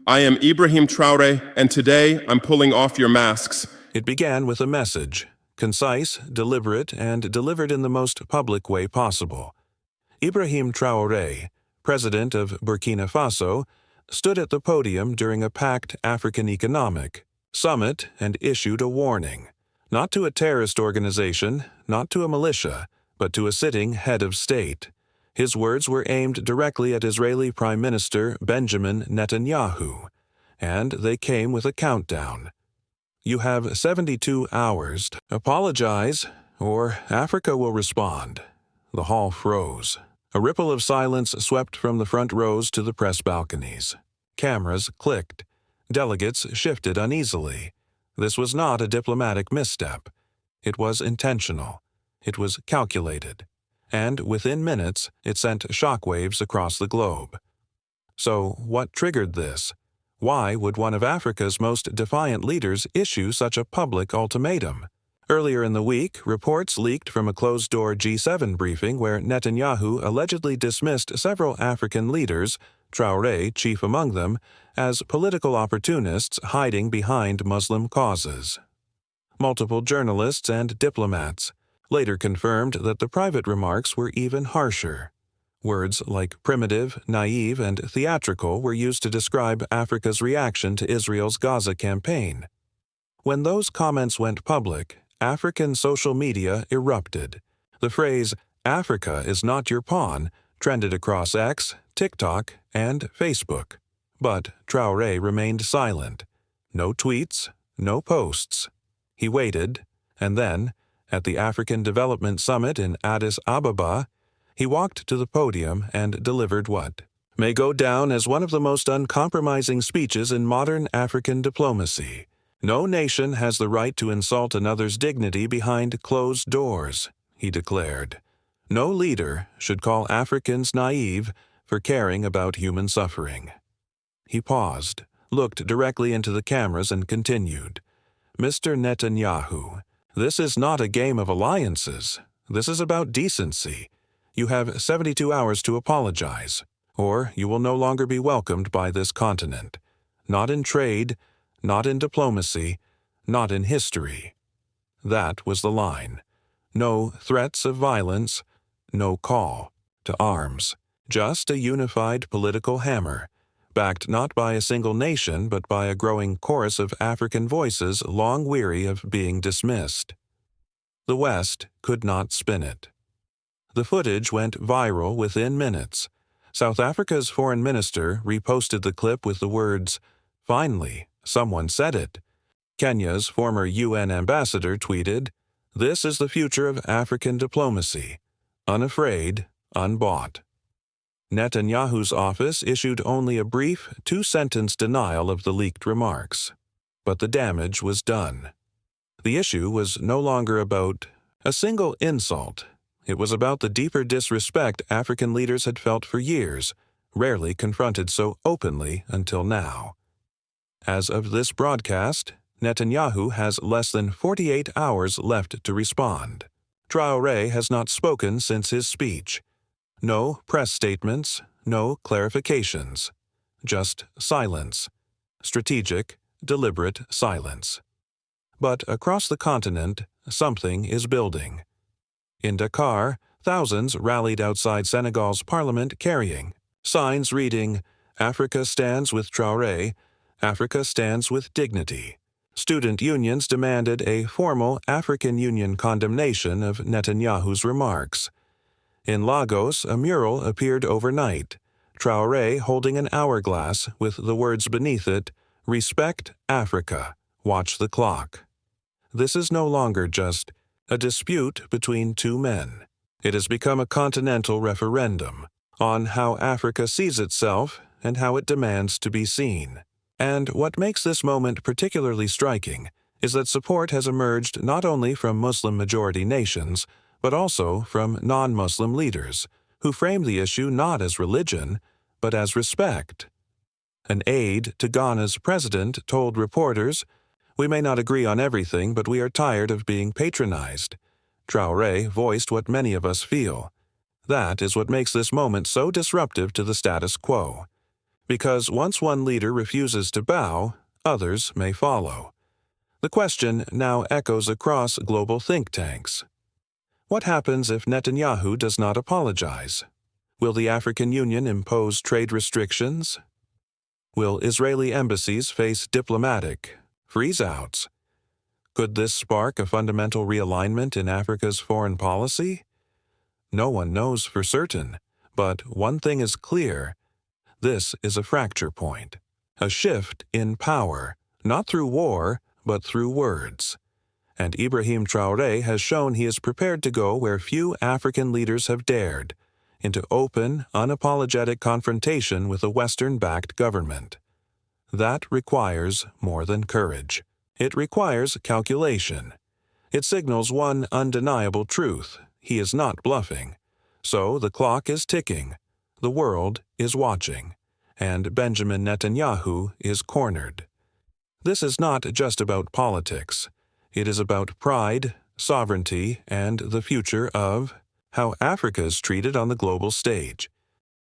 I am Ibrahim Traoré, and today I'm pulling off your masks. It began with a message, concise, deliberate, and delivered in the most public way possible. Ibrahim Traoré, president of Burkina Faso, stood at the podium during a packed African Economic Summit and issued a warning, not to a terrorist organization, not to a militia, but to a sitting head of state. His words were aimed directly at Israeli Prime Minister Benjamin Netanyahu, and they came with a countdown. You have 72 hours to apologize, or Africa will respond. The hall froze. A ripple of silence swept from the front rows to the press balconies. Cameras clicked. Delegates shifted uneasily. This was not a diplomatic misstep. It was intentional. It was calculated. And within minutes, it sent shockwaves across the globe. So, what triggered this? Why would one of Africa's most defiant leaders issue such a public ultimatum? Earlier in the week, reports leaked from a closed-door G7 briefing where Netanyahu allegedly dismissed several African leaders, Traoré chief among them, as political opportunists hiding behind Muslim causes. Multiple journalists and diplomats later confirmed that the private remarks were even harsher. Words like primitive, naive, and theatrical were used to describe Africa's reaction to Israel's Gaza campaign. When those comments went public, African social media erupted. The phrase, "Africa is not your pawn," trended across X, TikTok, and Facebook. But Traoré remained silent. No tweets, no posts. He waited, and then, at the African Development Summit in Addis Ababa, he walked to the podium and delivered what may go down as one of the most uncompromising speeches in modern African diplomacy. No nation has the right to insult another's dignity behind closed doors, he declared. No leader should call Africans naive for caring about human suffering. He paused, looked directly into the cameras, and continued. Mr. Netanyahu, this is not a game of alliances. This is about decency. You have 72 hours to apologize, or you will no longer be welcomed by this continent. Not in trade, not in diplomacy, not in history. That was the line. No threats of violence, no call to arms. Just a unified political hammer, backed not by a single nation but by a growing chorus of African voices long weary of being dismissed. The West could not spin it. The footage went viral within minutes. South Africa's foreign minister reposted the clip with the words, "Finally, someone said it." Kenya's former UN ambassador tweeted, "This is the future of African diplomacy. Unafraid, unbought." Netanyahu's office issued only a brief, two-sentence denial of the leaked remarks. But the damage was done. The issue was no longer about a single insult. It was about the deeper disrespect African leaders had felt for years, rarely confronted so openly until now. As of this broadcast, Netanyahu has less than 48 hours left to respond. Traoré has not spoken since his speech. No press statements, no clarifications. Just silence. Strategic, deliberate silence. But across the continent, something is building. In Dakar, thousands rallied outside Senegal's parliament carrying signs reading, "Africa stands with Traoré, Africa stands with dignity." Student unions demanded a formal African Union condemnation of Netanyahu's remarks. In Lagos, a mural appeared overnight, Traoré holding an hourglass with the words beneath it, "Respect Africa, watch the clock." This is no longer just a dispute between two men. It has become a continental referendum on how Africa sees itself and how it demands to be seen. And what makes this moment particularly striking is that support has emerged not only from Muslim-majority nations, but also from non-Muslim leaders, who frame the issue not as religion, but as respect. An aide to Ghana's president told reporters, "We may not agree on everything, but we are tired of being patronized." Traoré voiced what many of us feel. That is what makes this moment so disruptive to the status quo. Because once one leader refuses to bow, others may follow. The question now echoes across global think tanks. What happens if Netanyahu does not apologize? Will the African Union impose trade restrictions? Will Israeli embassies face diplomatic freeze-outs? Could this spark a fundamental realignment in Africa's foreign policy? No one knows for certain, but one thing is clear. This is a fracture point, a shift in power, not through war, but through words. And Ibrahim Traoré has shown he is prepared to go where few African leaders have dared, into open, unapologetic confrontation with a Western-backed government. That requires more than courage. It requires calculation. It signals one undeniable truth: he is not bluffing. So the clock is ticking, the world is watching, and Benjamin Netanyahu is cornered. This is not just about politics. It is about pride, sovereignty, and the future of how Africa is treated on the global stage.